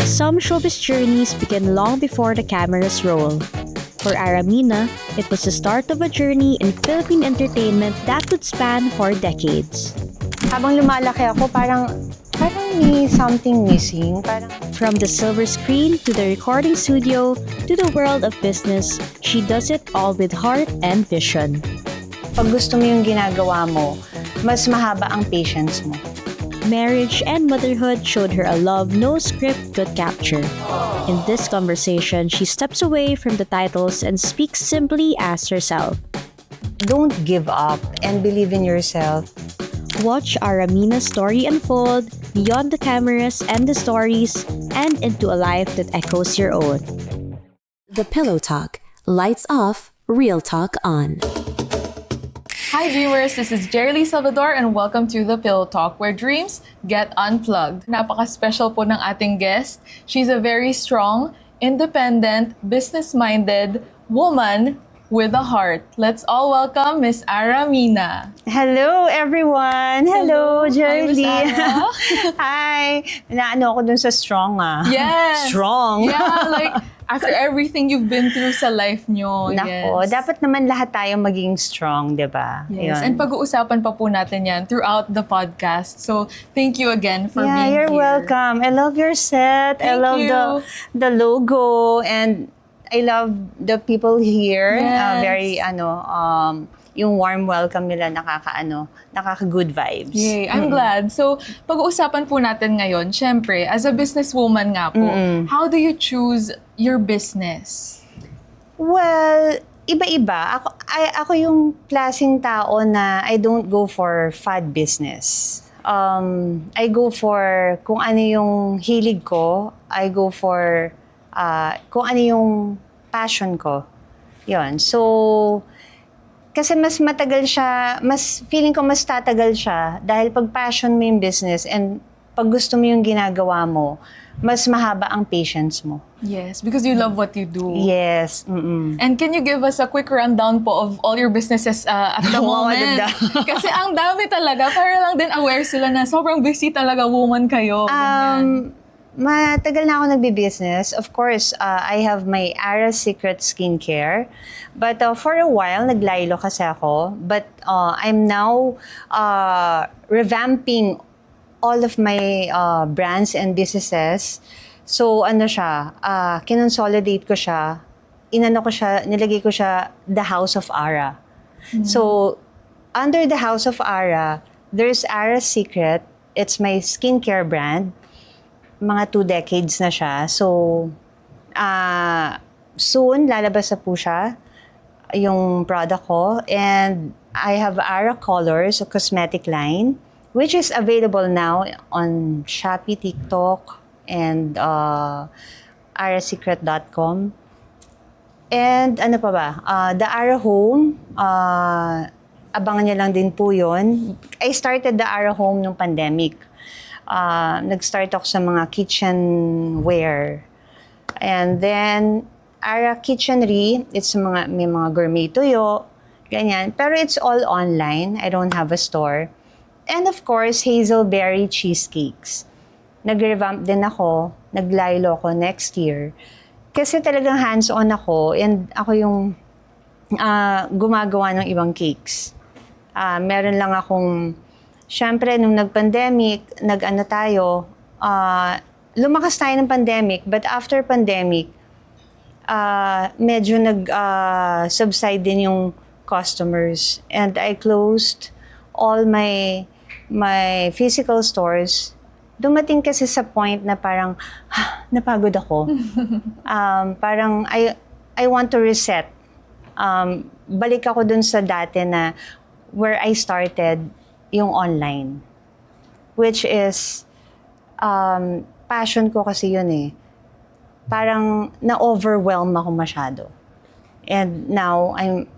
Some showbiz journeys begin long before the cameras roll. For Aramina, it was the start of a journey in Philippine entertainment that would span for decades. Habang lumalaki ako, parang may something missing. From the silver screen to the recording studio to the world of business, she does it all with heart and vision. Pag gusto mo yung ginagawa mo, mas mahaba ang patience mo. Marriage and motherhood showed her a love no script could capture. In this conversation, she steps away from the titles and speaks simply as herself. Don't give up and believe in yourself. Watch Aramina's story unfold beyond the cameras and the stories and into a life that echoes your own. The Pillow Talk. Lights off, real talk on. Hi Dreamers, this is Jerry Lee Salvador and welcome to The Pillow Talk, where dreams get unplugged. Napaka-special po ng ating guest. She's a very strong, independent, business-minded woman with a heart. Let's all welcome Miss Aramina. Hello, everyone! Hello, Jerry Lee! Hi, Miss Ara. Hi! Naano ako dun sa strong, Yes! Strong! Yeah, like after everything you've been through sa life nyo. Nako, yes. dapat naman lahat tayo maging strong, di ba? Yes, Yun. and pag-uusapan pa po natin yan throughout the podcast. So, thank you again for being you're here. welcome. I love your set. I Thank love you. the logo, and I love the people here. Yes. Very yung warm welcome nila, nakaka-good vibes. Yay, I'm glad. So, pag-uusapan po natin ngayon, syempre, as a businesswoman nga po, how do you choose your business? Well, iba-iba. Ako yung klaseng tao na I don't go for fad business. I go for kung ano yung hilig ko. I go for kung ano yung passion ko. Yun. So, kasi mas matagal siya, feeling ko mas tatagal siya dahil pag passion mo yung business and pag gusto mo yung ginagawa mo, mas mahaba ang patience mo. Yes, because you love what you do. Yes. And can you give us a quick rundown po of all your businesses at the Oo, moment? ganda. Kasi ang dami talaga. Para lang din aware sila na sobrang busy talaga woman kayo. Ganyan. Matagal na ako nagbi-business. Of course, I have my Ara Secret Skincare. But for a while, naglaylo kasi ako. But I'm now revamping all of my brands and businesses. So, kinonsolidate ko siya. Nilagay ko siya The House of Ara. So, under The House of Ara, there's Ara Secret. It's my skincare brand. Mga 2 decades na siya. So, soon, lalabas na po siya, yung product ko. And I have Ara Colors, a cosmetic line, which is available now on Shopee, TikTok, and arasecret.com. And ano pa ba? The Ara Home, abangan niyo lang din po yun. I started the Ara Home nung pandemic. Nag-start ako sa mga kitchenware. And then, Ara Kitchenery, may mga gourmet tuyo, ganyan. Pero it's all online. I don't have a store. And of course, Hazelberry Cheesecakes. Nag-revamp din ako. Naglaylo ako next year. Kasi talagang hands-on ako and ako yung gumagawa ng ibang cakes. Meron lang akong siyempre, nung nag-pandemic, lumakas tayo ng pandemic, but after pandemic, medyo subside din yung customers. And I closed all my physical stores. Dumating kasi sa point na parang, napagod ako. Parang, I want to reset. Balik ako dun sa dati na where I started, yung online. Which is, passion ko kasi yun eh. Parang na-overwhelm ako masyado. And now, I'm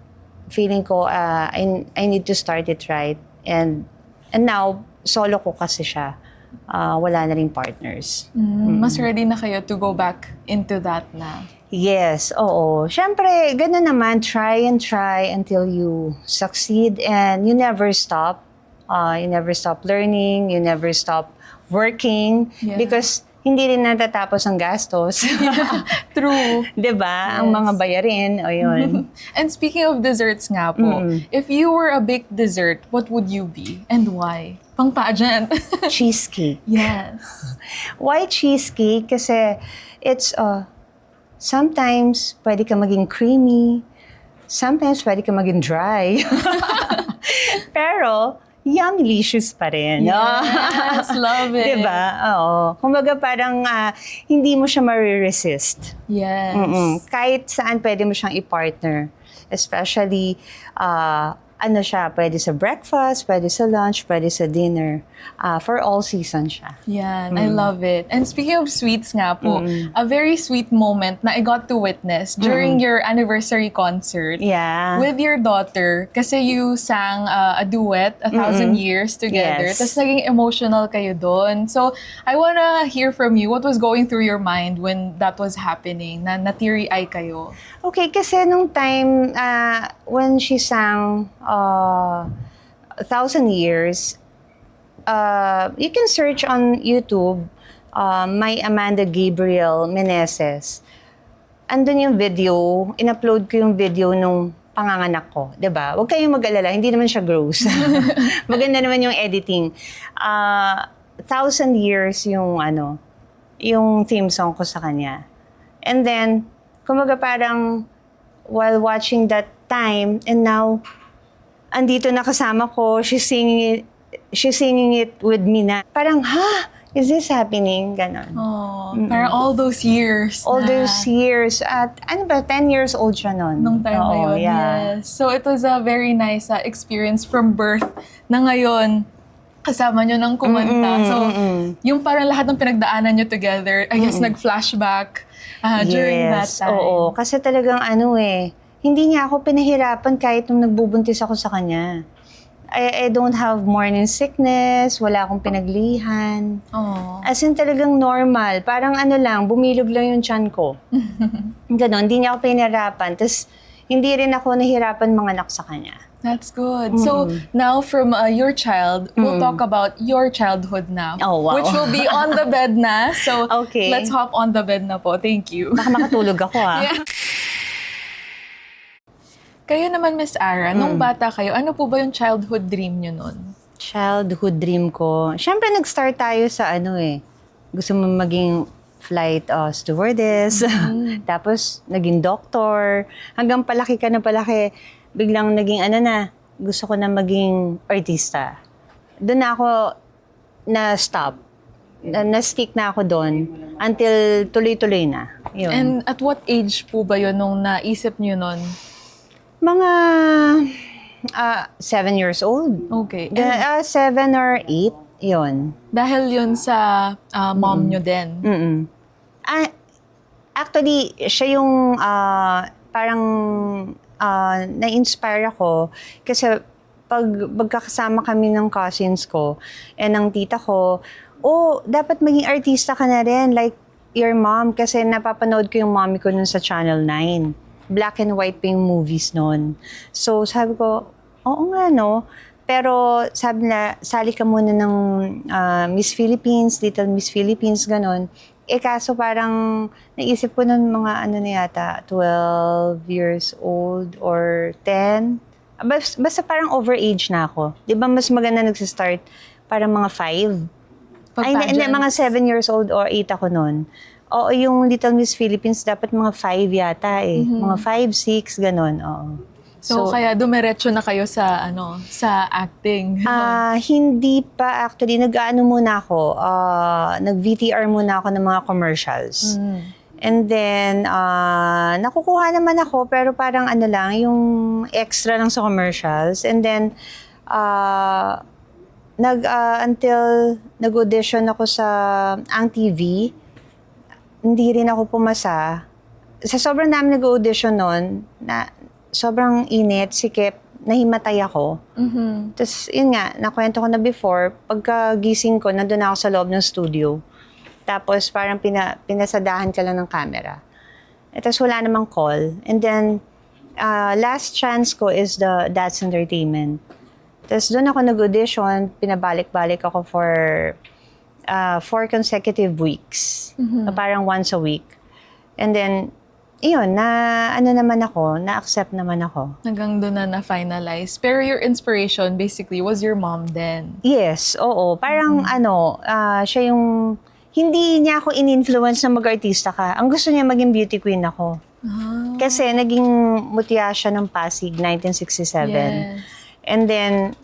feeling ko, I need to start it right. And now, solo ko kasi siya. Wala na ring partners. Mas ready na kayo to go back into that na? Yes, oo. Siyempre, gano'n naman, try and try until you succeed and you never stop. You never stop learning, you never stop working. Yeah. Because hindi rin natatapos ang gastos. True. 'Di ba? Ang mga bayarin, o yun. And speaking of desserts nga po, if you were a baked dessert, what would you be? And why? Pang pageant. Cheesecake. Yes. Why cheesecake? Kasi it's, sometimes pwede ka maging creamy, sometimes pwede ka maging dry. Pero, yummylicious pa rin. Yes, love it. Diba? Oo. Kumbaga parang hindi mo siya mariresist. Yes. Kahit saan pwede mo siyang i-partner. Especially, ano siya, pwede sa breakfast, pwede sa lunch, pwede sa dinner. For all season siya. Yan, I love it. And speaking of sweets nga po, a very sweet moment na I got to witness during your anniversary concert Yeah. with your daughter. Kasi you sang a duet, 1,000 Years Together. Yes. Tapos naging emotional kayo doon. So, I wanna hear from you, what was going through your mind when that was happening? Na natiri-eye kayo? Okay, kasi nung time, when she sang 1,000 Years, you can search on YouTube, my Amanda Gabriel Meneses. Andun yung video, in-upload ko yung video nung panganganak ko, 'di ba? Huwag kayong mag-alala, hindi naman siya gross. Maganda naman yung editing. 1,000 Years yung yung theme song ko sa kanya. And then, kumbaga parang while watching that time, and now andito na kasama ko, she's singing it with me na. Parang, is this happening? Ganon. Oh, parang all those years. All na- those years. At 10 years old siya nun. Nung time na Oo, yun, yeah. yes. So it was a very nice experience from birth na ngayon kasama nyo ng kumanta. So yung parang lahat ng pinagdaanan nyo together, I guess nag-flashback during that Yes, time. oo. Kasi talagang hindi niya ako pinahirapan kahit nung nagbubuntis ako sa kanya. I don't have morning sickness, wala akong pinaglihan. Oh. As in talagang normal. Parang bumilog lang yung tiyan ko. Ganon, hindi niya ako pinahirapan. Tapos hindi rin ako nahirapan manganak sa kanya. That's good. So now from your child, we'll talk about your childhood now. Oh, wow. Which will be on the bed na. So Okay. let's hop on the bed na po. Thank you. Baka makatulog ako Yeah. Kayo naman, Miss Ara, nung bata kayo, ano po ba yung childhood dream nyo nun? Childhood dream ko. Siyempre, nag-start tayo sa gusto mo maging flight stewardess. Tapos, naging doctor. Hanggang palaki ka na palaki, biglang naging gusto ko na maging artista. Doon na ako na-stop. Na-stick na ako doon until tuloy-tuloy na. Yun. And at what age po ba yun nung naisip nyo nun? Mga 7 years old. Okay. 7 or 8, yun. Dahil yun sa mom nyo din. Actually, siya yung parang na-inspire ako kasi pag magkakasama kami ng cousins ko and ng tita ko, dapat maging artista ka na rin like your mom kasi napapanood ko yung mommy ko nun sa Channel 9. Black and white pa yung movies nun. So, sabi ko, oo nga, no? Pero, sabi na, sali ka muna ng Miss Philippines, Little Miss Philippines, ganon. Kaso parang, naisip ko nun mga, na yata, 12 years old or 10. Basta parang overage na ako. Di ba mas maganda nagsistart parang mga 5? Ay, hindi, mga 7 years old or 8 ako nun. Oo, yung Little Miss Philippines, dapat mga 5 yata Mga 5, 6, ganon. Oo. So, kaya dumiretso na kayo sa, sa acting. Hindi pa actually. Nag-ano muna ako. Nag-VTR muna ako ng mga commercials. And then, nakukuha naman ako, pero parang lang, yung extra lang sa commercials. And then, until nag-audition ako sa Ang TV, hindi rin ako pumasa. Sa sobrang dami nag-audition nun, na sobrang init, sikip, nahimatay ako. Tapos, yun nga, nakwento ko na before, pagkagising ko, nandun ako sa loob ng studio. Tapos, parang pinasadahan ka lang ng camera. Tapos, wala namang call. And then, last chance ko is the That's Entertainment. Tapos, doon ako nag-audition, pinabalik-balik ako for 4 consecutive weeks. Parang once a week. And then, iyon, na-accept naman ako. Hanggang doon na na-finalize. Pero your inspiration basically was your mom then. Yes, oo. Parang siya yung, hindi niya ako in-influence na mag-artista ka. Ang gusto niya maging beauty queen ako. Kasi naging mutya siya ng Pasig, 1967. Yes. And then,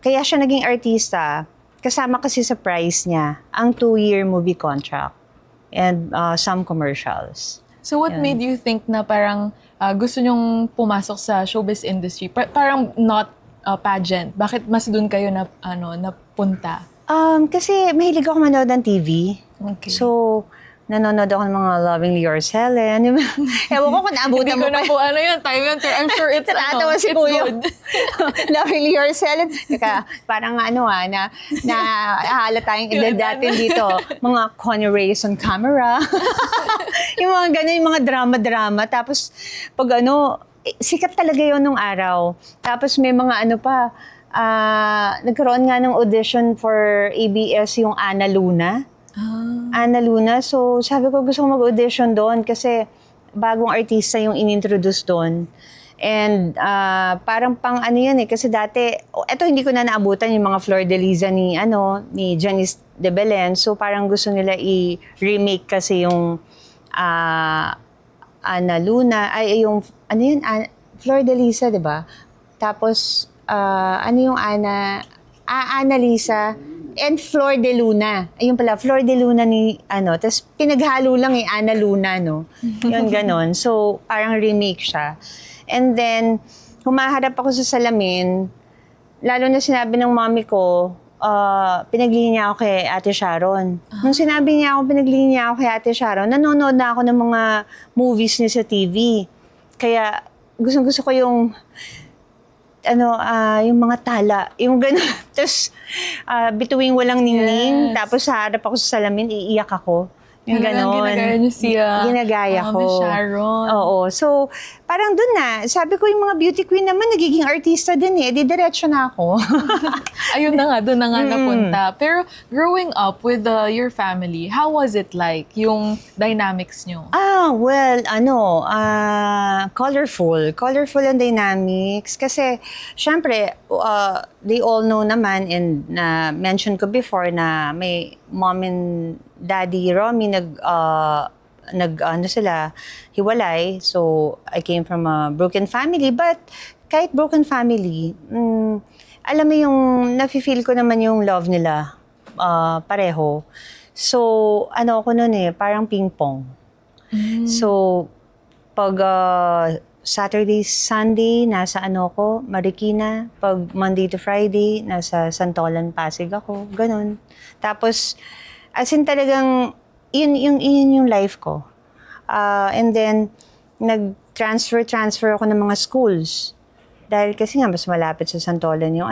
kaya siya naging artista, kasama kasi sa prize niya, ang 2-year movie contract and some commercials. So what made you think na parang gusto nyong pumasok sa showbiz industry? Parang not pageant. Bakit mas doon kayo napunta? Kasi mahilig ako manood ng TV. Okay. So, nanonood ako ng mga Lovingly Yours, Helen. Ewan ko kung naabutan Hindi mo ko na po yun, time yun. I'm sure it's, Natatawa si it's Kuya. good. Lovingly Yours, Helen. Teka, parang nahala tayong edad natin dito. Mga Connie Reyes on camera. Yung mga ganun, yung mga drama-drama. Tapos, pag sikat talaga yon nung araw. Tapos may mga nagkaroon nga ng audition for ABS yung Ana Luna. Ana Luna. So, sabi ko gusto ko mag-audition doon kasi bagong artista yung inintroduce doon. And parang pang yun kasi dati, eto hindi ko na naabutan yung mga Flor de Liza ni Janice de Belen. So, parang gusto nila i-remake kasi yung Ana Luna, yung, Flor de Liza, di ba? Tapos, yung Ana Lisa, and Flor de Luna. Ayun pala, Flor de Luna ni, tapos pinaghalo lang Ana Luna, no? Yun, ganon. So, parang remake siya. And then, humaharap ako sa salamin, lalo na sinabi ng mommy ko, pinaglihin niya ako kay Ate Sharon. Nung sinabi niya ako, pinaglihin niya ako kay Ate Sharon, nanonood na ako ng mga movies niya sa TV. Kaya, gusto ko yung, yung mga tala, yung gano'n. Tapos, bituing walang ningning, tapos sa harap ako sa salamin, iiyak ako. Yung gano'n. Ginagaya niyo siya. Ginagaya ko. Sharon. Oo. So, parang dun na. Sabi ko, yung mga beauty queen naman, nagiging artista din di diretso na ako. Ayun na nga, doon na nga napunta. Pero growing up with your family, how was it like? Yung dynamics nyo? Well, colorful. Colorful ang dynamics. Kasi, syempre, they all know naman, and mentioned ko before na may mom and daddy Romy sila, hiwalay. So, I came from a broken family. But, kahit broken family, alam mo yung, nafe-feel ko naman yung love nila, pareho. So, ako nun parang ping-pong. So, pag Saturday, Sunday, nasa ko, Marikina. Pag Monday to Friday, nasa Santolan, Pasig ako. Ganon. Tapos, as in talagang, yun yung life ko. And then, nag-transfer ako ng mga schools. Dahil kasi nga, mas malapit sa Santolan yung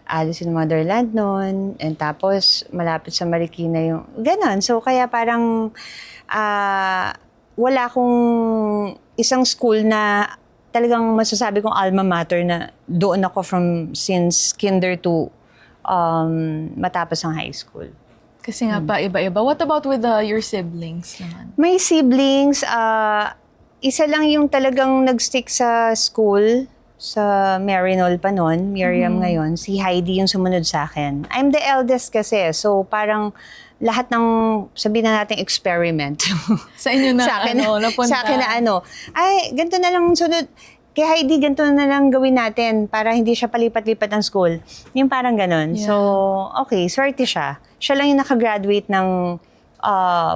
Alice in Wonderland noon. And tapos, malapit sa Marikina yung, ganon. So, kaya parang, wala akong isang school na talagang masasabi kong alma mater na doon ako since kinder to matapos ang high school. Kasi nga pa iba-iba. What about with your siblings naman? May siblings, isa lang yung talagang nag-stick sa school, sa Marinol pa noon, Miriam ngayon. Si Heidi yung sumunod sa akin. I'm the eldest kasi, so parang lahat ng, sabihin na natin, experiment. Sa inyo na, napunta? Sa akin na ay, ganito na lang sunod. Kay Heidi, ganito na lang gawin natin para hindi siya palipat-lipat ng school. Yung parang ganun. Yeah. So, okay, swerte siya. Siya lang yung nakagraduate ng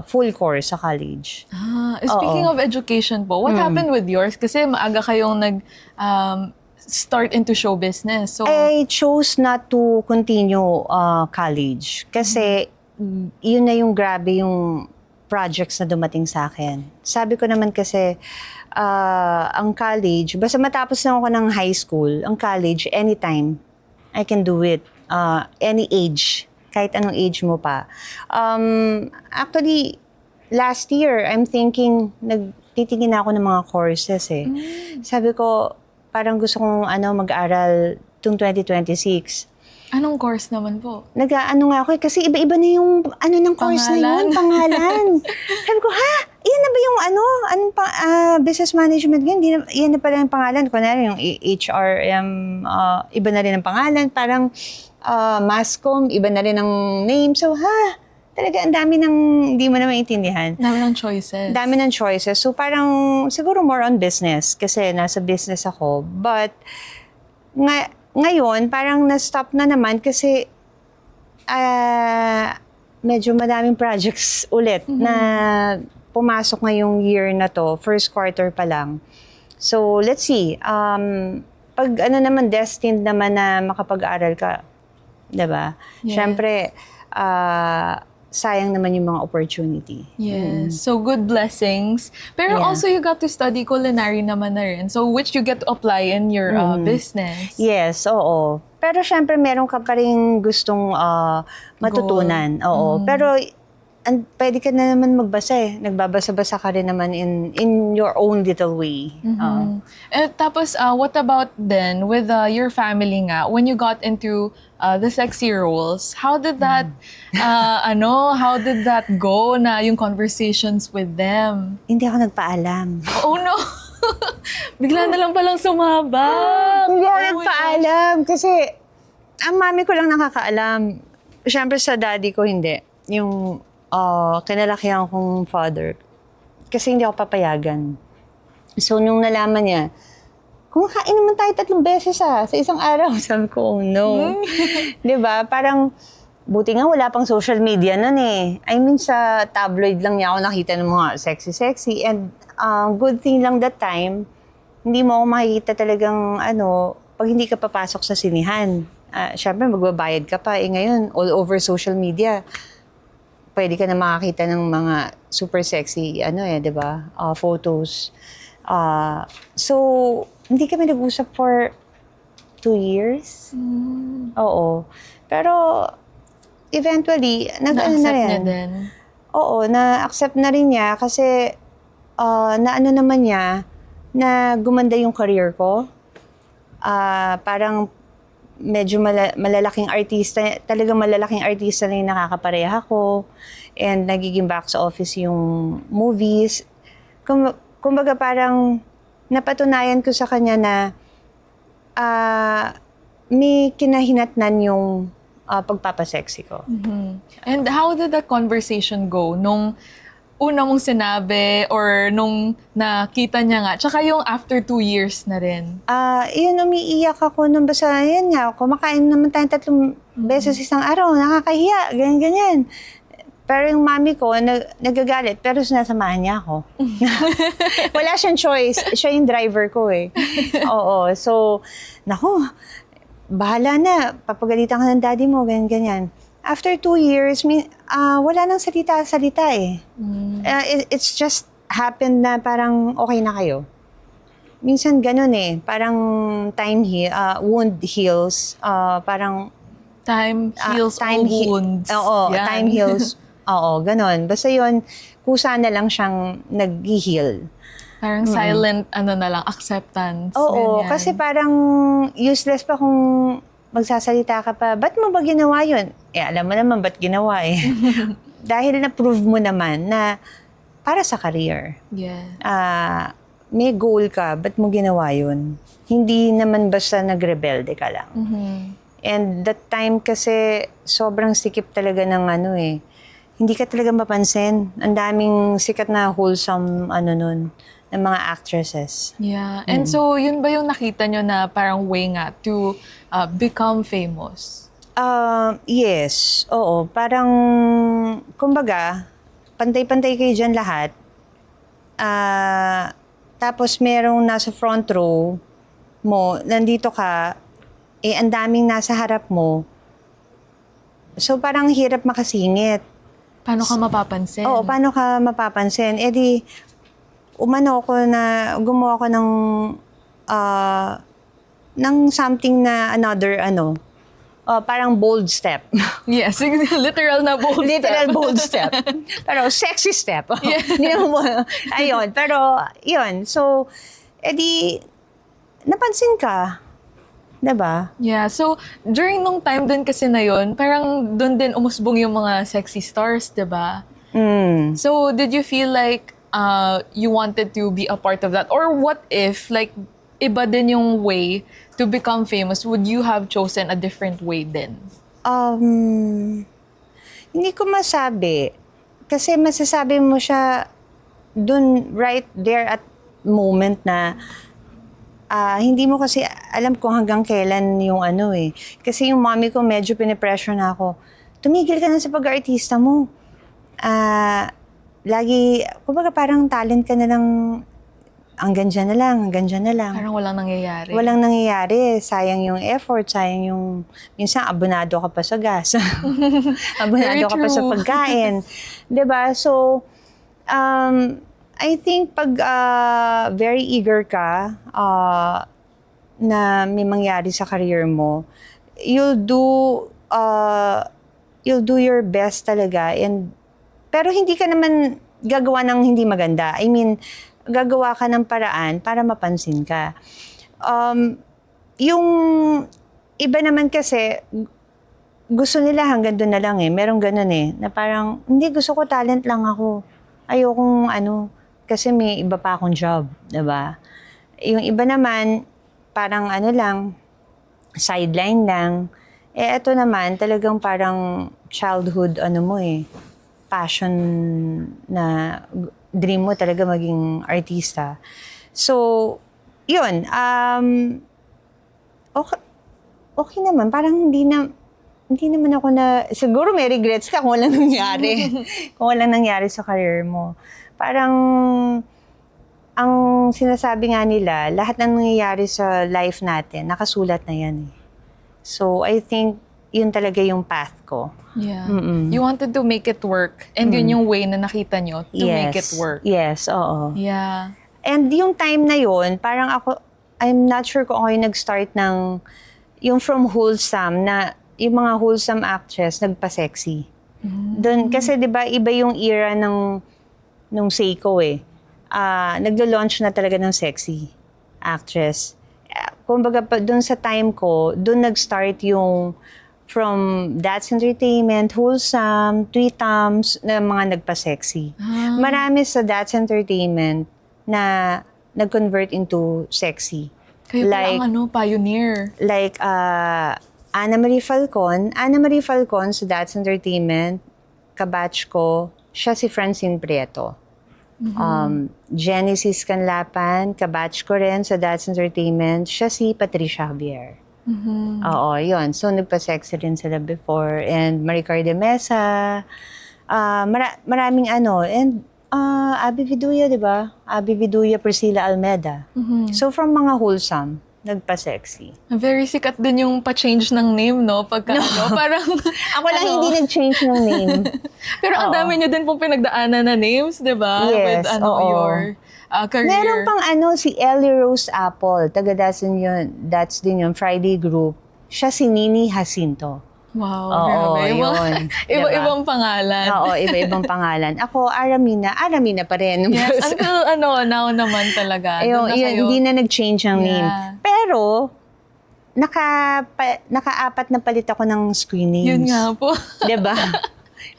full course sa college. Speaking of education po, what happened with yours? Kasi maaga kayong start into show business. So, I chose not to continue college. Kasi, yun na yung grabe yung projects na dumating sa akin. Sabi ko naman kasi, ang college, basta matapos na ako ng high school, ang college, anytime, I can do it. Any age, kahit anong age mo pa. Actually, last year, I'm thinking, nagtitingin na ako ng mga courses Sabi ko, parang gusto kong mag-aral itong 2026. Anong course naman po? Nag-ano nga ako kasi iba-iba na yung ng course na yun, pangalan. Sabi ko, ha? Yan na ba yung business management? Yan na pala yung pangalan. Kunwari yung HRM, iba na rin ang pangalan. Parang Masscom, iba na rin ang name. So, talaga ang dami ng hindi mo na maintindihan. Dami ng choices. Dami ng choices. So, parang siguro more on business kasi nasa business ako. But, ngayon, parang na-stop na naman kasi medyo madaming projects ulit na pumasok ngayong year na to, first quarter pa lang. So, let's see. Pag naman, destined naman na makapag-aral ka, diba? Yeah. Siyempre, sayang naman yung mga opportunity. Yes. So, good blessings. Pero Yeah. also, you got to study culinary naman na rin. So, which you get to apply in your business. Yes, oo. Pero syempre, meron ka pa rin gustong matutunan. Oo. Pero, pwede ka na naman magbasa eh. Nagbabasa-basa ka rin naman in your own little way. Tapos, what about then with your family nga? When you got into the sexy roles, how did that, how did that go na yung conversations with them? Hindi ako nagpaalam. Oh no! Bigla na lang palang sumabak. Hindi ako Oh my nagpaalam kasi ang mami ko lang nakakaalam. Siyempre sa daddy ko hindi. Yung kinalakihan kong father. Kasi hindi ako papayagan. So nung nalaman niya, kumakain naman tayo 3 beses sa isang araw. Sabi ko, oh no. Diba? Parang, buti nga wala pang social media nun eh. I mean, sa tabloid lang niya ako nakita ng mga sexy-sexy. And good thing lang that time, hindi mo ako makikita talagang, pag hindi ka papasok sa sinihan. Siyempre, magbabayad ka pa. Ngayon, all over social media, pwede ka na makakita ng mga super sexy, di ba? Photos. So, hindi kami nag-usap for 2 years. Oo. Pero, eventually, nag-ano na rin. Na-accept niya din. Oo, na-accept na rin niya kasi na-ano naman niya na gumanda yung career ko. Parang medyo malalaking artista, talagang malalaking artista na yung nakakapareha ko. And nagiging box office yung movies. Kumbaga parang napatunayan ko sa kanya na may kinahinatnan yung pagpapasexy ko. And how did that conversation go nung una mong sinabi or nung nakita niya nga? Tsaka yung after 2 years na rin. Yun, umiiyak ako nung basta, yun nga, kumakain naman tayong 3 beses isang araw, nakakahiya, ganyan-ganyan. Pero yung mami ko, nagagalit, pero sinasamahan niya ako. Wala siyang choice. Siya yung driver ko eh. Oo. So, naku, bahala na. Papagalitan ka ng daddy mo, ganyan-ganyan. After 2 years, wala nang salita-salita eh. It's just happened na parang okay na kayo. Minsan ganun eh. Parang wound heals. Parang Time heals all wounds. Oo, Yan. time heals. Oo, ganun. Basta yun, kusa na lang siyang nag-heal. Parang silent, na lang, acceptance. Oo, ganyan. kasi parang useless pa kung magsasalita ka pa, ba't mo ba ginawa yun? Alam mo naman ba't ginawa eh. Dahil na-prove mo naman na para sa career. Yeah. May goal ka, ba't mo ginawa yun? Hindi naman basta nagrebelde ka lang. And that time kasi sobrang sikip talaga ng hindi ka talaga mapansin. Ang daming sikat na wholesome nun, ng mga actresses. Yeah. And so, yun ba yung nakita nyo na parang way nga to become famous? Yes. Oo. Parang, kumbaga, pantay-pantay kayo dyan lahat. Tapos merong nasa front row mo, nandito ka, ang daming nasa harap mo. So, parang hirap makasingit. Paano ka mapapansin? Oo, paano ka mapapansin? Di, gumawa ko ng something na another, parang bold step. Yes, literal na bold Literal step. bold step. Pero sexy step. Ayun, pero yun. So, di, napansin ka. Diba? Yeah, so during nung time din kasi na yun, parang doon din umusbong yung mga sexy stars, di ba? So did you feel like you wanted to be a part of that? Or what if, like, iba din yung way to become famous? Would you have chosen a different way din? Hindi ko masabi. Kasi masasabi mo siya dun right there at moment na hindi mo kasi alam kung hanggang kailan yung ano eh. Kasi yung mommy ko medyo pinipressure na ako, tumigil ka na sa pag-artista mo. Lagi, kumbaga parang talent ka na lang, hanggang dyan na lang, hanggang dyan na lang. Parang walang nangyayari. Walang nangyayari. Sayang yung effort, sayang yung... Minsan, abonado ka pa sa gas. Abonado ka pa sa pagkain. Diba? So, I think pag very eager ka na may mangyari sa career mo, you'll do your best talaga. Pero hindi ka naman gagawa ng hindi maganda. I mean, gagawa ka ng paraan para mapansin ka. Yung iba naman kasi, gusto nila hanggang doon na lang eh. Merong ganun eh. Na parang, hindi, gusto ko talent lang ako. Ayokong kasi may iba pa akong job. Diba? Yung iba naman, parang lang, sideline lang. Ito naman, talagang parang childhood, mo passion na dream mo talaga maging artista. So, yun. Okay naman. Parang hindi naman ako siguro may regrets ka kung walang nangyari. Kung walang nangyari sa career mo. Parang, ang sinasabi nga nila, lahat ng nangyayari sa life natin, nakasulat na yan eh. So, I think, yun talaga yung path ko. Yeah. You wanted to make it work. And yun yung way na nakita nyo to make it work. Yes, oo. Yeah. And yung time na yun, parang I'm not sure kung ako yung nag-start ng, yung from wholesome, na yung mga wholesome actress, nagpa-sexy. Doon, kasi di ba iba yung era nung Seiko eh. Naglo-launch na talaga ng sexy actress. Kumbaga, doon sa time ko, doon nag-start yung from That's Entertainment, Wholesome, Tweetums, na mga nagpa-sexy. Marami sa That's Entertainment na nag-convert into sexy. Kayo like, pala ang pioneer. Like, Ana Marie Falcon sa That's Entertainment, kabatch ko, siya si Francine Prieto. Genesis Canlapan, kabatch ko rin sa That's Entertainment, siya si Patricia Javier. Oo, yun. So, nagpa-sexy rin sila before. And Maricar de Mesa, maraming and Abby Viduya, di ba? Abby Viduya, Priscilla Almeda. So, from mga wholesome, nagpa-sexy. Very sikat din yung pa-change ng name, no? Pagka, parang... Ako lang hindi nag-change ng name. Pero ang dami nyo din pong pinagdaanan na names, di ba? Yes, with your career. Meron pang si Ellie Rose Apple. That's din yung Friday Group. Siya si Nini Jacinto. Wow, oo, grabe. Yun. Iba-ibang pangalan. Oo, iba-ibang pangalan. Ako, Aramina pa rin. Yes, until now naman talaga. Hindi na nag-change ang name. Pero, naka-apat na palit ako ng screen names. Yun nga po. Diba?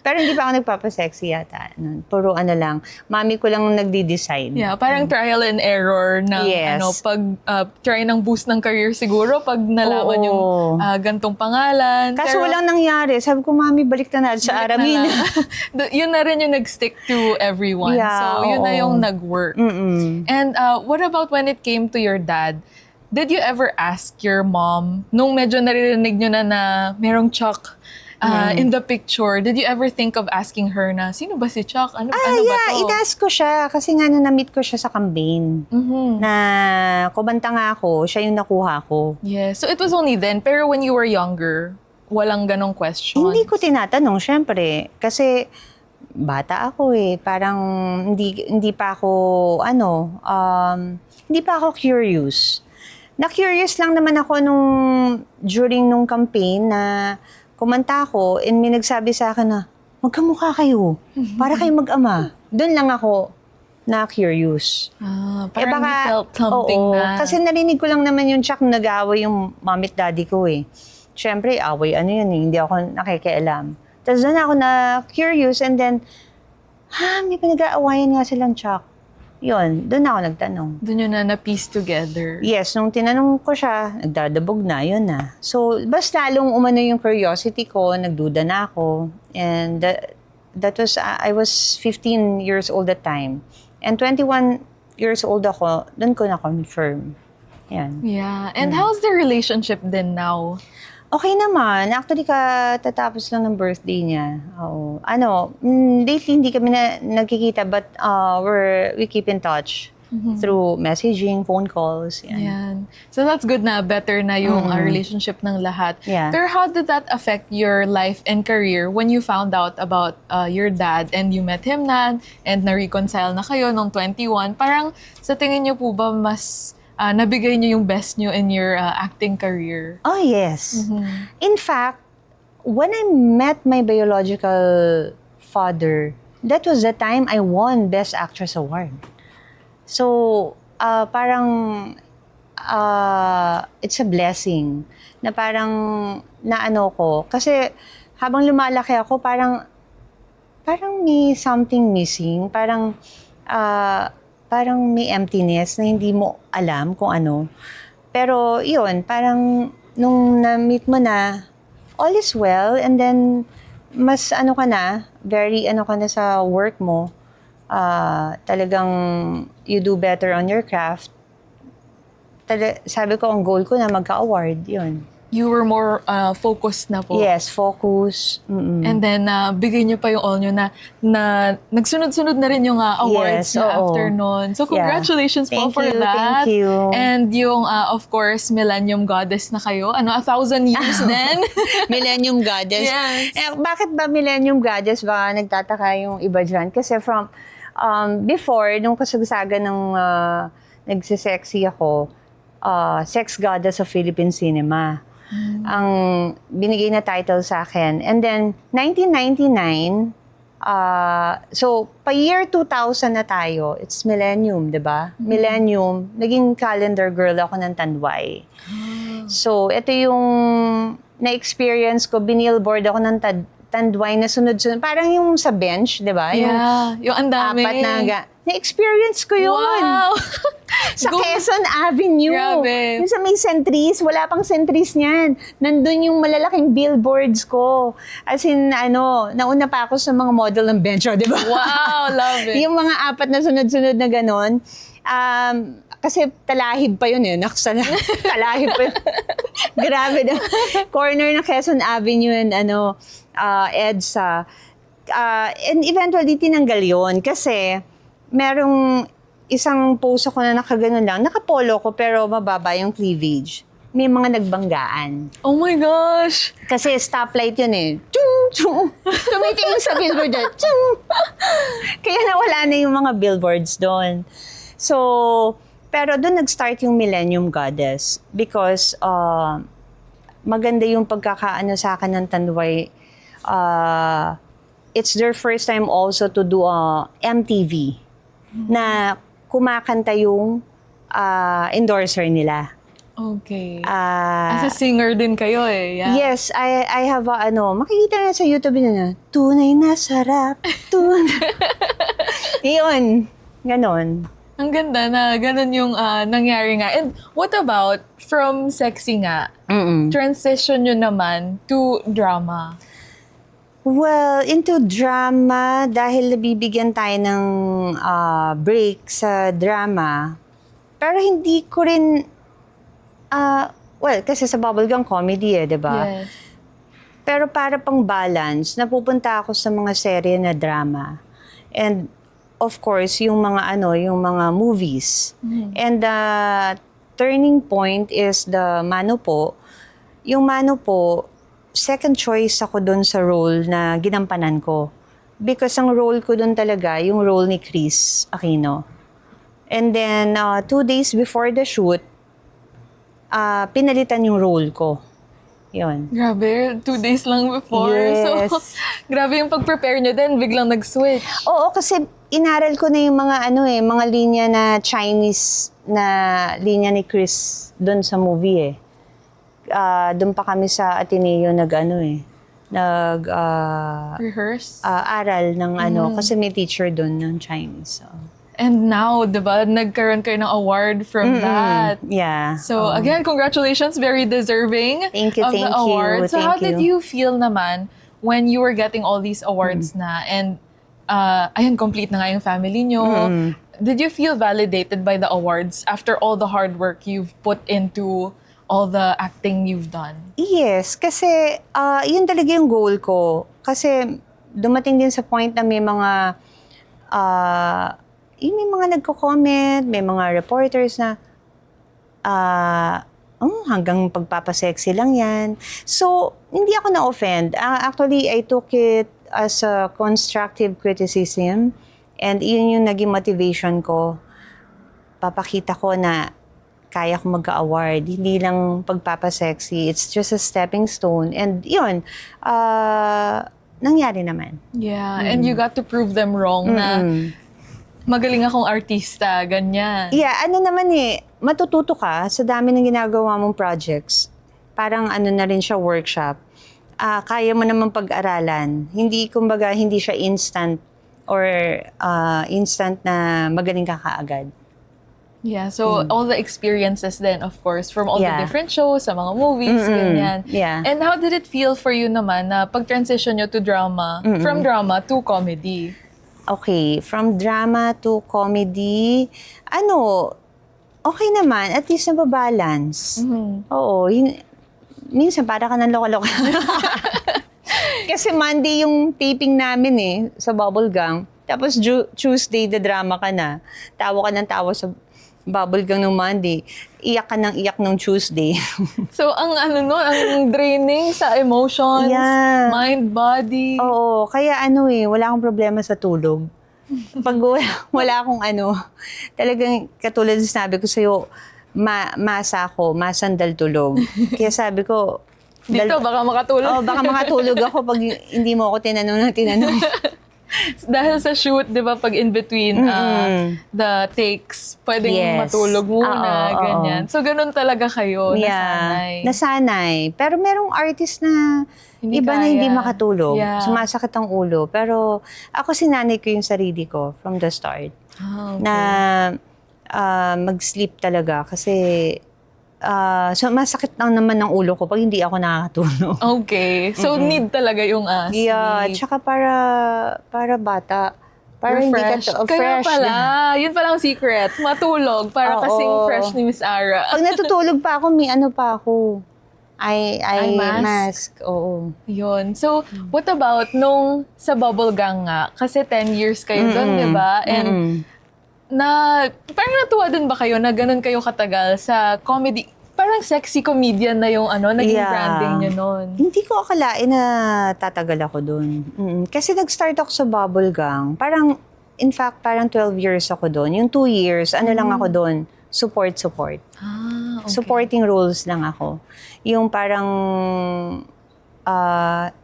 Pero hindi pa ako nagpapasexy yata. Puro lang. Mami ko lang nagdi-decide. Yeah, parang trial and error ng pag try ng boost ng career siguro pag nalaman yung gantong pangalan. Kaso walang nangyari. Sabi ko, Mami, balik na natin sa Aramina. Yun na rin yung nag-stick to everyone. Yeah, so yun na yung nag-work. And what about when it came to your dad? Did you ever ask your mom, nung medyo naririnig nyo na merong Chuck in the picture, did you ever think of asking her na, sino ba si Chuck? Ano ba to? Itask ko siya. Kasi nga na-meet ko siya sa campaign. Na kumanta nga ako, siya yung nakuha ko. Yes. So it was only then. Pero when you were younger, walang ganong questions? Hindi ko tinatanong, syempre. Kasi bata ako eh. Parang hindi pa ako, hindi pa ako curious. Na-curious lang naman ako during nung campaign na kumanta ako and may nagsabi sa akin na, magkamukha kayo. Para kayo mag-ama. Doon lang ako na curious. Parang you felt something oo, na... kasi narinig ko lang naman yung Chuck nag-aaway yung mommy at daddy ko eh. Siyempre, away, ano yun eh, hindi ako nakikialam. Tapos doon ako na curious and then, may pinag-aawayan nga silang Chuck. Yun, doon ako nagtanong. Doon yun na piece together. Yes, nung tinanong ko siya, nagdadabog na, yun na. So, basta lalong umano yung curiosity ko, nagduda na ako. And that was, I was 15 years old at time. And 21 years old ako, doon ko na-confirm. Yan. Yeah. And how's the relationship then now? Okay naman. Actually, katatapos lang ng birthday niya. Oo. Lately hindi kami na nagkikita but we keep in touch through messaging, phone calls. Yan. Yan. So that's good na better na yung relationship ng lahat. Yeah. Pero how did that affect your life and career when you found out about your dad and you met him na and na-reconcile na kayo nung 21? Parang sa tingin niyo po ba mas nabigay niyo yung best niyo in your acting career? Oh, yes. In fact, when I met my biological father, that was the time I won Best Actress Award. So, parang it's a blessing na parang naano ko. Kasi habang lumalaki ako, parang may something missing. Parang may emptiness na hindi mo alam kung ano. Pero yun, parang nung na-meet mo na, all is well, and then mas very ka na sa work mo. Talagang you do better on your craft. Sabi ko, ang goal ko na magka-award, yun. You were more focused na po. Yes, focus. And then, bigay niyo pa yung all niyo na nagsunod-sunod na rin yung awards Yes, na oo. after nun. So, congratulations po Thank for you, that. thank you. And yung, of course, Millennium Goddess na kayo. 1,000 years din. Millennium Goddess. Yes. Bakit ba Millennium Goddess? Baka nagtataka yung iba dyan. Kasi from before, nung kasagsagan ng nagsisexy ako, Sex Goddess of Philippine Cinema. Ang binigay na title sa akin. And then, 1999, so, pa-year 2000 na tayo, it's Millennium, di ba? Millennium, naging calendar girl ako ng Tanduay. So, ito yung na-experience ko, binillboard ako ng Tanduay na sunod-sunod. Parang yung sa bench, di ba? Yung ang dami. Apat na na-experience ko yun. Wow! Sa Quezon Avenue. Grabe. Yung sa may sentries, wala pang sentries niyan. Nandun yung malalaking billboards ko. As in, nauna pa ako sa mga model ng bench, di ba? Wow, love it. Yung mga apat na sunod-sunod na ganon. Kasi talahib pa yun eh. Talahib pa yun. Grabe na. Corner ng Quezon Avenue and EDSA. And eventually, tinanggal yun. Kasi merong isang pose ako na nakaganon lang. Nakapolo ko pero mababa yung cleavage. May mga nagbanggaan. Oh my gosh! Kasi stoplight yun eh. Chung! Chung! Tumitingin sa billboard na. Chung! Kaya nawala na yung mga billboards doon. So, pero doon nag-start yung Millennium Goddess because maganda yung pagkakaano sa akin ng Tanduay. It's their first time also to do MTV na kumakanta yung endorser nila. Okay. As a singer din kayo eh. Yeah. Yes, I have makikita na sa YouTube na, tunay na sarap, tunay. Yun, ganon. Ang ganda na ganon yung nangyari nga. And what about from sexy nga, transition nyo naman to drama? Well, into drama, dahil nabibigyan tayo ng break sa drama, pero hindi ko rin, kasi sa bubblegum comedy di ba? Yes. Pero para pang balance, napupunta ako sa mga serye na drama. And of course, yung mga movies. And the turning point is the Mano Po. Yung Mano Po, second choice ako doon sa role na ginampanan ko. Because ang role ko doon talaga, yung role ni Chris Aquino. And then, 2 days before the shoot, pinalitan yung role ko. Yun. Grabe, 2 days lang before. Yes. So, grabe yung pag-prepare nyo din, biglang nag-switch. Oo, kasi inaral ko na yung mga mga linya na Chinese na linya ni Chris doon sa movie doon pa kami sa Ateneo Rehearse? aral ng kasi may teacher doon ng Chinese. So. And now, diba, nagkaroon kayo ng award from that. Yeah. So again, congratulations, very deserving Thank you, of thank the award. you, So thank how did you. you feel naman when you were getting all these awards na and ayun, complete na nga yung family nyo. Did you feel validated by the awards after all the hard work you've put into all the acting you've done? Yes, kasi yun talaga yung goal ko. Kasi dumating din sa point na may mga may mga nagko-comment, may mga reporters na hanggang pagpapasexy lang yan. So, hindi ako na-offend. Actually, I took it as a constructive criticism and yun yung naging motivation ko. Papakita ko na kaya ko mag-award. Hindi lang pagpapasexy. It's just a stepping stone. And yun, nangyari naman. Yeah, and you got to prove them wrong na magaling akong artista, ganyan. Yeah, matututo ka sa dami ng ginagawa mong projects. Parang na rin siya workshop. Kaya mo naman pag-aralan. Hindi siya instant or instant na magaling ka kaagad. Yeah, so all the experiences then, of course, from all the different shows, sa mga movies, ganyan. Yeah. And how did it feel for you naman na pag-transition nyo to drama, from drama to comedy? Okay, from drama to comedy, okay naman, at least nababalance. Oo, minsan para ka ng loka-loka. Kasi Monday yung taping namin sa Bubble Gang. Tapos Tuesday, the drama ka na. Tawa ka ng tawa sa Bubble Gang ng Monday. Iyak ka ng iyak ng Tuesday. So, ang ang draining sa emotions, Yeah. mind, body. Oo, kaya wala akong problema sa tulog. Pag wala akong talagang katulad na sinabi ko sa'yo, masandal tulog. Kaya sabi ko, Dito, baka makatulog. baka makatulog ako pag hindi mo ako tinanong. Dahil sa shoot, di ba, pag in between the takes, pwedeng Yes. matulog muna, Oo. ganyan. So, ganun talaga kayo, nasanay. Nasanay. Pero merong artist na Hindi iba na kaya. hindi makatulog. Yeah. Sumasakit ang ulo. Pero ako sinanay ko yung sarili ko from the start. Okay. Na mag-sleep talaga. Kasi so masakit lang naman ng ulo ko pag hindi ako nakakatulog. Okay. So, need talaga yung sleep. Yeah, tsaka para bata. Para hindi ka Kaya fresh. pala, yun palang secret. Matulog para Oo. kasing fresh ni Miss Ara. Pag natutulog pa ako, may pa ako. Eye mask. Oo. Yun. So, what about nung sa Bubble Gang nga? Kasi 10 years kayo doon, di ba? And parang natuwa din ba kayo na ganun kayo katagal sa comedy? Parang sexy comedian na yung naging branding nyo noon. Hindi ko akalain na tatagal ako doon. Kasi nag-start ako sa Bubble Gang. In fact, parang 12 years ako doon. Yung 2 years, lang ako doon? Support. Okay. Supporting roles lang ako. Yung parang,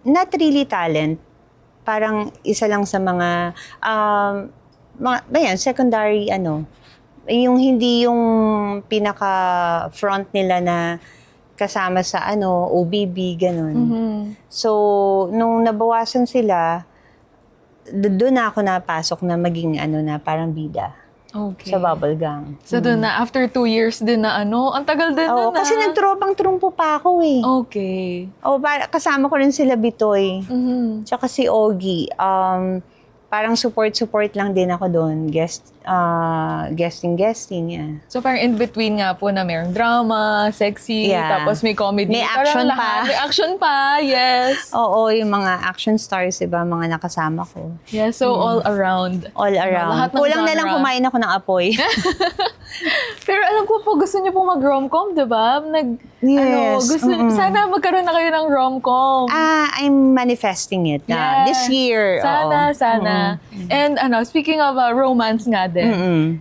not really talent. Parang isa lang sa mga secondary yung hindi yung pinaka-front nila na kasama sa OBB, ganun. So, nung nabawasan sila, doon na ako napasok na maging na parang bida Okay. sa Bubble Gang. So, doon na, after 2 years din na ang tagal din Oo, na. kasi nagtropang trumpo pa ako Okay. Kasama ko rin sila Bitoy. Mhm. Tsaka si Ogie. Parang support lang din ako doon. Guesting, yeah. So, parang in between nga po na mayroong drama, sexy, Yeah. tapos may comedy. May Parang action lahat. pa. May action pa, yes. Oo, yung mga action stars, iba, mga nakasama ko. Yeah, so all around. All around. Lahat ng Kulang na lang genre. kumain ako ng apoy. Pero alam ko po, gusto niyo po mag-romcom, di ba? Yes. Sana magkaroon na kayo ng romcom. I'm manifesting it na. Yeah. This year. Sana. And speaking of romance nga din,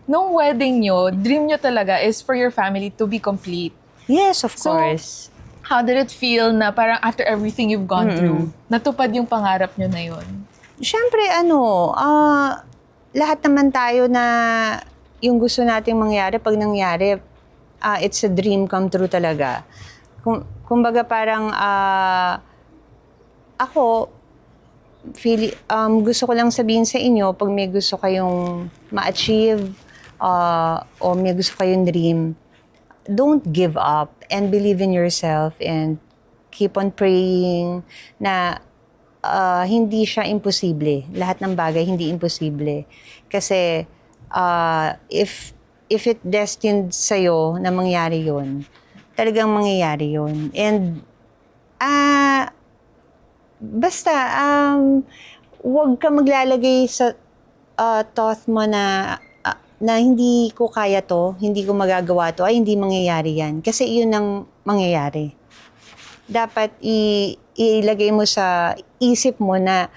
nung wedding nyo, dream nyo talaga is for your family to be complete. Yes, of So, course. How did it feel na parang after everything you've gone through, natupad yung pangarap nyo na yun? Siyempre, lahat naman tayo na yung gusto nating mangyari, pag nangyari, it's a dream come true talaga. Kumbaga parang ako, gusto ko lang sabihin sa inyo, pag may gusto kayong ma-achieve o may gusto kayong dream, don't give up and believe in yourself and keep on praying na hindi siya imposible. Lahat ng bagay hindi imposible. Kasi if it destined sa'yo na mangyari yun, talagang mangyayari yun. And basta, huwag ka maglalagay sa thought mo na hindi ko kaya to, hindi ko magagawa to, ay hindi mangyayari yan. Kasi yun ang mangyayari. Dapat ilagay mo sa isip mo na,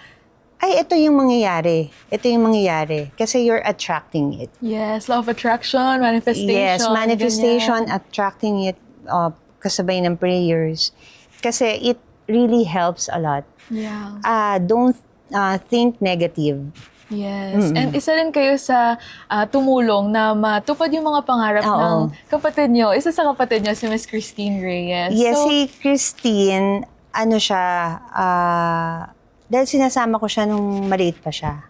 ay, ito yung mangyayari. Ito yung mangyayari. Kasi you're attracting it. Yes, law of attraction, manifestation. Yes, manifestation, ganyan. attracting it kasabay ng prayers. Kasi it really helps a lot. Yeah. Don't think negative. Yes. And isa rin kayo sa tumulong na matupad yung mga pangarap ng kapatid nyo. Isa sa kapatid nyo, si Miss Christine Reyes. Yes, So, si Christine, dahil sinasama ko siya nung maliit pa siya.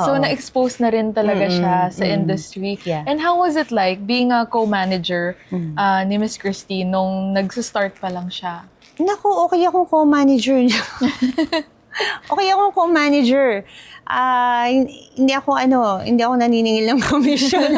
so na-expose na rin talaga siya sa industry. Yeah. And how was it like being a co-manager ni Miss Christine nung nag-start pa lang siya? Naku, okay akong co-manager niya. Okay akong co-manager. Hindi ako naniningil ng commission.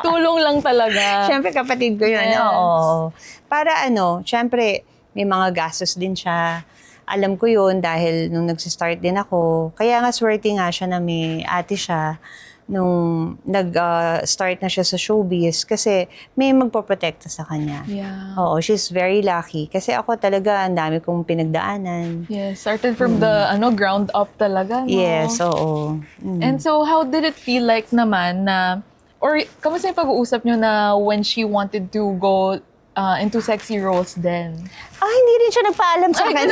Tulong lang talaga. Siyempre, kapatid ko yun. Yes. Oo. Para siyempre, may mga gastos din siya. Alam ko yun dahil nung nagsistart din ako. Kaya nga, swerte nga siya na may ate siya nung nag-start na siya sa showbiz kasi may magpoprotekta sa kanya. Yeah. Oo, she's very lucky. Kasi ako talaga, ang dami kong pinagdaanan. Yes, started from the ground up talaga. No? Yes, oo. And so, how did it feel like naman na, or kamusta yung pag-uusap nyo na when she wanted to go into sexy roles then? Hindi rin siya nagpaalam sa akin.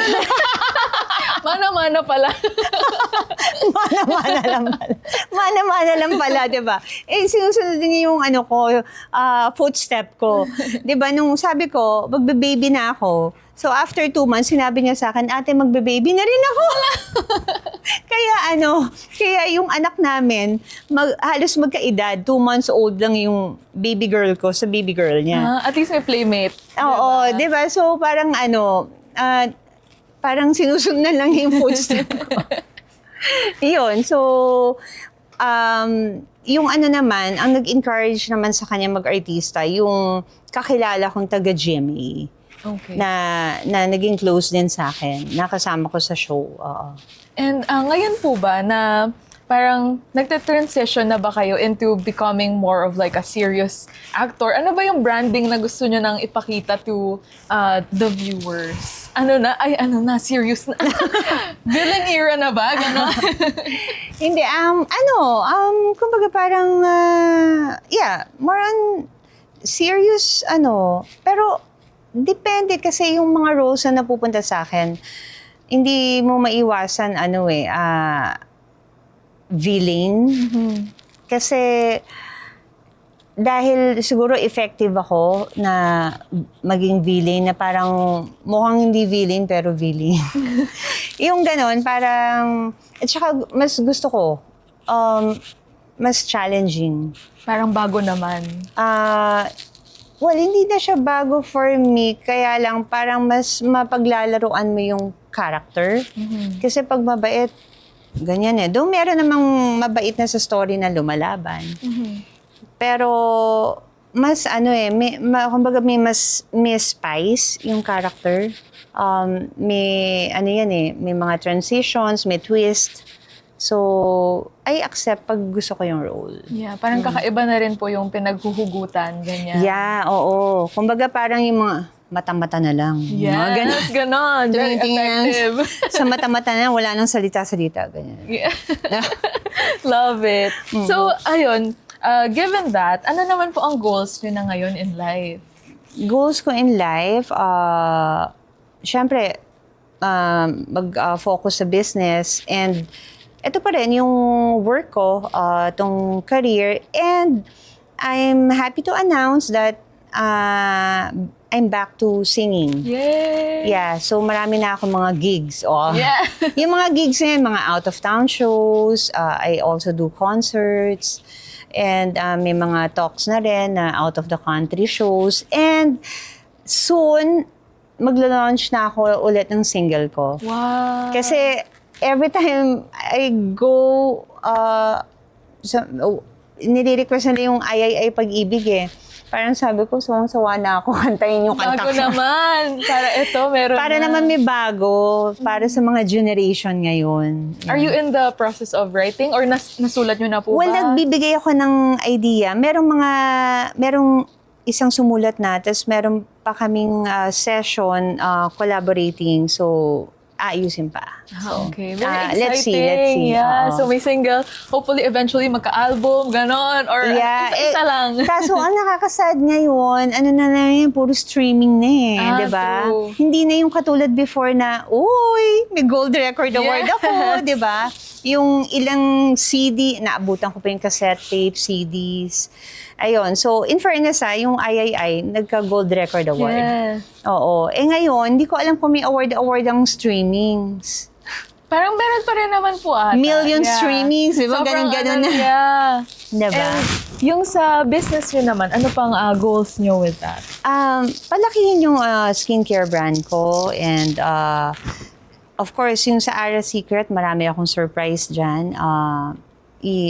Mana-mana pala. Mana-mana lang pala, di ba? Sinusunod din yung footstep ko. Di ba, nung sabi ko, magbe-baby na ako. So, after 2 months, sinabi niya sa akin, ate, magbe-baby na rin ako. Kaya yung anak namin, halos magkaedad, 2 months old lang yung baby girl ko sa baby girl niya. At least may playmate. Oo, di ba? So, parang parang sinusundan lang yung footstep ko. Yun. So, yung naman, ang nag-encourage naman sa kanya mag-artista, yung kakilala kong taga-GMA. Okay. Na naging close din sa akin. Nakasama ko sa show. Oo. And ngayon po ba na parang nagte-transition na ba kayo into becoming more of like a serious actor? Ano ba yung branding na gusto nyo nang ipakita to the viewers? Serious na. Villain era na ba? Ganon? Hindi, kumbaga parang, more on serious, pero depende kasi yung mga roles na napupunta sa akin, hindi mo maiwasan, villain. Mm-hmm. Kasi, dahil siguro effective ako na maging villain, na parang mukhang hindi villain, pero villain. Yung ganon, parang, at saka mas gusto ko, mas challenging. Parang bago naman. Well, hindi na siya bago for me. Kaya lang, parang mas mapaglalaruan mo yung character. Mm-hmm. Kasi pag mabait, ganyan eh. Doon meron namang mabait na sa story na lumalaban. Mm-hmm. Pero, mas kumbaga may spice yung character. May mga transitions, may twist. So, I accept pag gusto ko yung role. Yeah, parang kakaiba na rin po yung pinaghuhugutan, ganyan. Yeah, oo. Kumbaga parang yung mga mata-mata na lang. Yes, ganon. Very effective. Sa mata-mata na, wala nang salita-salita. Ganyan. Yeah. Love it. Mm-hmm. So, ayun, given that, ano naman po ang goals nyo na ngayon in life? Goals ko in life, syempre, mag-focus sa business and ito pa rin yung work ko, tong career. And I'm happy to announce that I'm back to singing. Yay! Yeah, so marami na ako mga gigs. Oh. Yeah. Yung mga gigs na yun, mga out-of-town shows. I also do concerts. And may mga talks na rin na out-of-the-country shows. And soon, magla-launch na ako ulit ng single ko. Wow. Kasi every time I go, nire-request nila yung ay pag-ibig eh. Parang sabi ko, sawa na ako kantayin yung kanta Bago ko. naman. Para ito, meron Para na. naman may bago, para sa mga generation ngayon. Are you in the process of writing or nasulat nyo na po Well, ba? nagbibigay ako ng idea. Merong isang sumulat na, tapos meron pa kaming session collaborating. So, ayusin pa. Okay. Very let's see. exciting. Yeah. Oo. So may single. Hopefully, eventually, magka-album, ganon. Or isa lang. Kaso, ang nakakasad ngayon, ano na lang yan, puro streaming na eh, Ah, di ba? true. Hindi na yung katulad before na, uy, may gold record award Yeah. ako, di ba? Yung ilang CD, naabutan ko pa yung cassette tape, CDs. Ayun. So, in fairness yung III, nagka-gold record award. Yes. Oo. Ngayon, hindi ko alam kung may award ang streamings. Parang meron pa rin naman po ata. Million streamings, di ba? Sobrang Ganun-ganun na. Yeah. Di ba? And yung sa business nyo naman, ano pang goals nyo with that? Palakihin yung skincare brand ko and of course, yung sa Ara Secret, marami akong surprise dyan.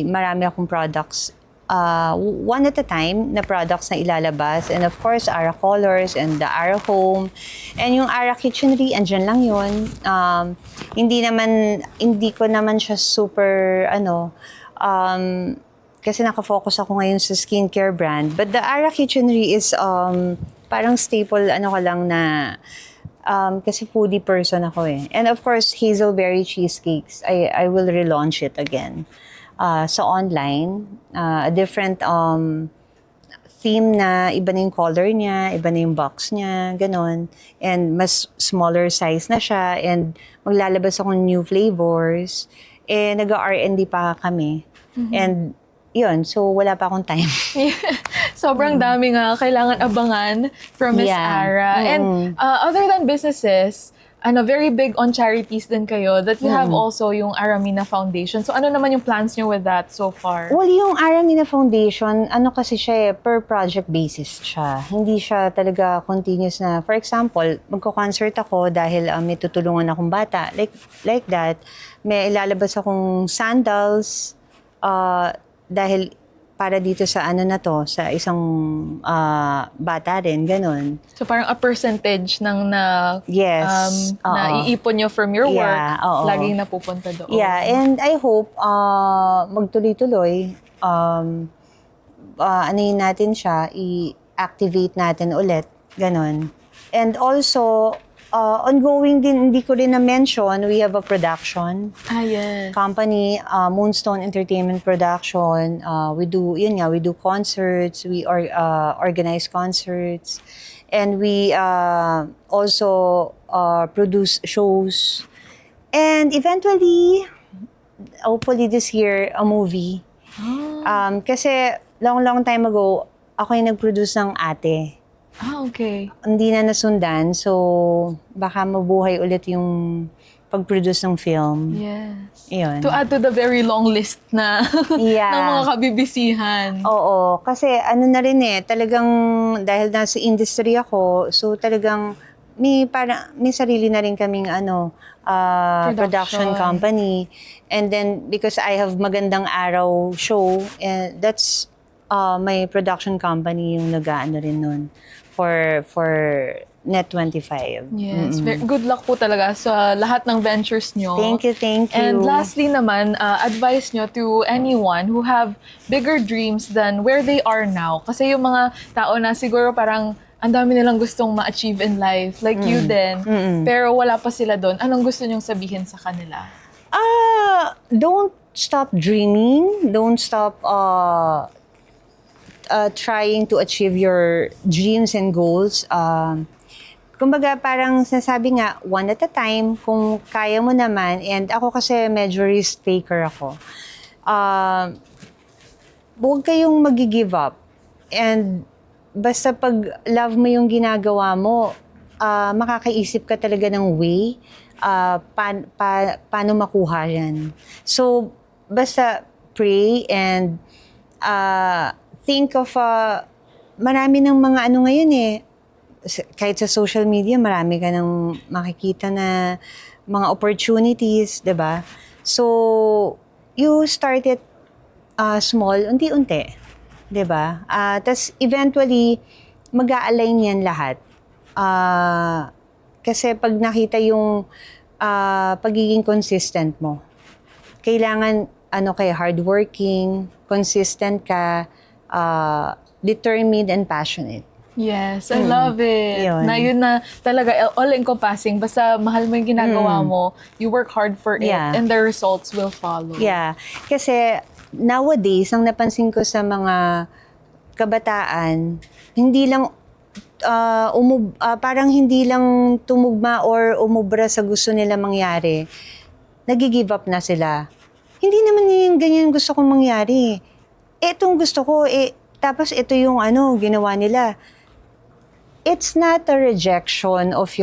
Marami akong products, one at a time na products na ilalabas. And of course, Ara Colors and the Ara Home. And yung Ara Kitchenery, andyan lang yun. Hindi ko naman siya super, kasi nakafocus ako ngayon sa skincare brand. But the Ara Kitchenery is parang staple, ko lang na, kasi foodie person ako eh. And of course, Hazelberry Cheesecakes. I will relaunch it again. Sa online, a different theme na iba na yung color niya, iba na yung box niya, ganon. And mas smaller size na siya and maglalabas akong new flavors. Nag-R&D pa kami. And yun, so wala pa akong time. Sobrang dami nga kailangan abangan from Miss Yeah. Ara. And other than businesses, very big on charities din kayo that you have also yung Aramina Foundation. So ano naman yung plans nyo with that so far? Well, yung Aramina Foundation, kasi siya per project basis siya. Hindi siya talaga continuous na, for example, magko-concert ako dahil may tutulungan akong bata. Like that, may ilalabas akong sandals dahil para dito sa sa isang bata rin, ganun. So parang a percentage ng Yes. naiipon nyo from your work, Yeah, oo. laging napupunta doon. Yeah, and I hope magtuloy-tuloy, natin siya, i-activate natin ulit, ganun. And also, ongoing din, hindi ko rin na-mention, we have a production Yes. company, Moonstone Entertainment Production. We do concerts, we organize concerts, and we also produce shows. And eventually, hopefully this year, a movie. Kasi long time ago, ako yung nag-produce ng Ate. Okay. Hindi na nasundan, so baka mabuhay ulit yung pag-produce ng film. Yes. Yun. To add to the very long list na Yeah. ng mga kabibisihan. Oo, kasi na rin talagang dahil nasa industry ako, so talagang may sarili na rin kaming production company. And then because I have Magandang Araw show, and that's my production company yung nag-aano rin nun for Net25. Yes. Good luck po talaga sa lahat ng ventures nyo. Thank you. And lastly naman, advice nyo to anyone who have bigger dreams than where they are now. Kasi yung mga tao na siguro parang ang dami nilang gustong ma-achieve in life, like you din, pero wala pa sila doon. Anong gusto nyong sabihin sa kanila? Don't stop dreaming. Don't stop trying to achieve your dreams and goals. kumbaga parang sinasabi nga, one at a time, kung kaya mo naman, and ako kasi medyo risk taker ako, huwag kayong mag-give up. And basta pag love mo yung ginagawa mo, makakaisip ka talaga ng way paano makuha yan. So, basta pray and think of, marami ng mga ano ngayon kahit sa social media, marami ka nang makikita na mga opportunities, 'di ba? So, you start it small, unti-unti, 'di ba? Tas eventually, mag-a-align yan lahat. Kasi pag nakita yung pagiging consistent mo, kailangan hardworking, consistent ka, determined and passionate. Yes, I love it. Yun. Na yun na talaga all-encompassing. Basta mahal mo yung ginagawa mo, you work hard for it, Yeah. and the results will follow. Yeah. Kasi nowadays, ang napansin ko sa mga kabataan, hindi lang parang hindi lang tumugma or umubra sa gusto nila mangyari. Nag-give up na sila. Hindi naman yung ganyan gusto kong mangyari. Etong gusto ko, tapos ito yung ginawa nila. It's not a rejection of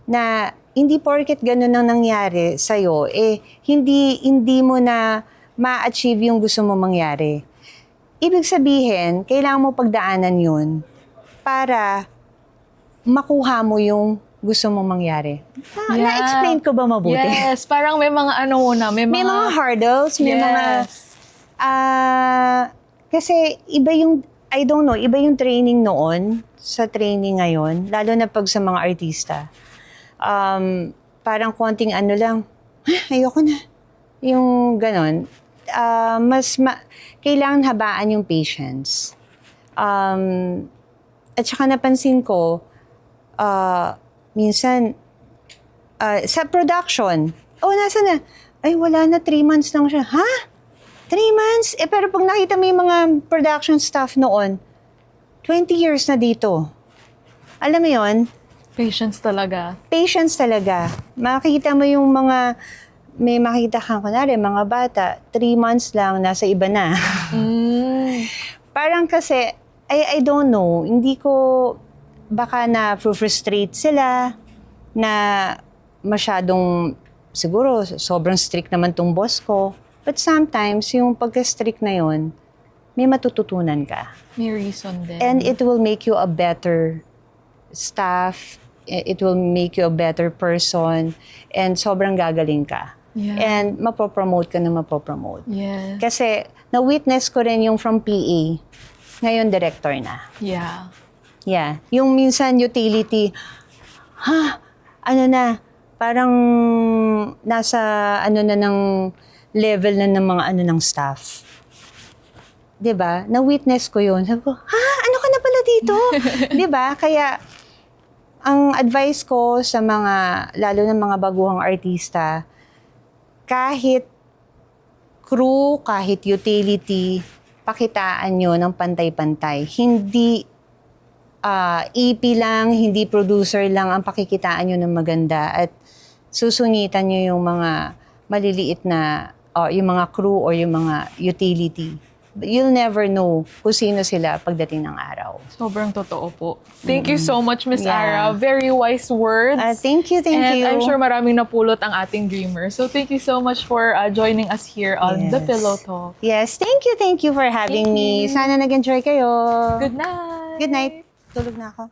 na hindi porket ganun ang nangyari sa'yo, hindi mo na ma-achieve yung gusto mo mangyari. Ibig sabihin, kailangan mo pagdaanan yun para makuha mo yung gusto mong mangyari. Yeah. Na-explain ko ba mabuti? Yes, parang may mga may May mga hurdles, may mga... kasi iba yung, I don't know, iba yung training noon sa training ngayon, lalo na pag sa mga artista. Parang konting lang, ayoko na. Yung ganon. Kailangan habaan yung patience. At saka napansin ko, minsan, sa production, nasa na? Ay, wala na, 3 months lang siya. Ha? 3 months? Pero pag nakita mo yung mga production staff noon, 20 years na dito. Alam mo yon? Patience talaga. Patience talaga. Makikita mo yung may makita kang kunwari, mga bata, 3 months lang, nasa iba na. Parang kasi, I don't know, hindi ko, baka na-frustrate sila, na masyadong, siguro, sobrang strict naman tong boss ko. But sometimes, yung pagka-strict na yon, may matututunan ka. May reason din. And it will make you a better staff. It will make you a better person. And sobrang gagaling ka. Yeah. And mapopromote ka na mapopromote. Yes. Kasi na-witness ko rin yung from PA. Ngayon, director na. Yeah. Yeah. Yung minsan utility, parang nasa na ng level na ng mga ng staff. 'Di ba? Na-witness ko 'yun. Sabi ko, ano ka na pala dito? 'Di ba? Kaya ang advice ko sa mga lalo na mga baguhang artista, kahit crew, kahit utility, pakitaan nyo ng pantay-pantay. Hindi EP lang, hindi producer lang ang pakikitaan nyo ng maganda at susungitan nyo yung mga maliliit na yung mga crew or yung mga utility. You'll never know kung sino sila pagdating ng araw. Sobrang totoo po. Thank you so much, Miss Yeah. Ara. Very wise words. Thank you. And I'm sure maraming napulot ang ating dreamers. So thank you so much for joining us here on The Yes. Pillow Talk. Yes, thank you for having Thank me. you. Sana nag-enjoy kayo. Good night. Good night. Tulog na ako.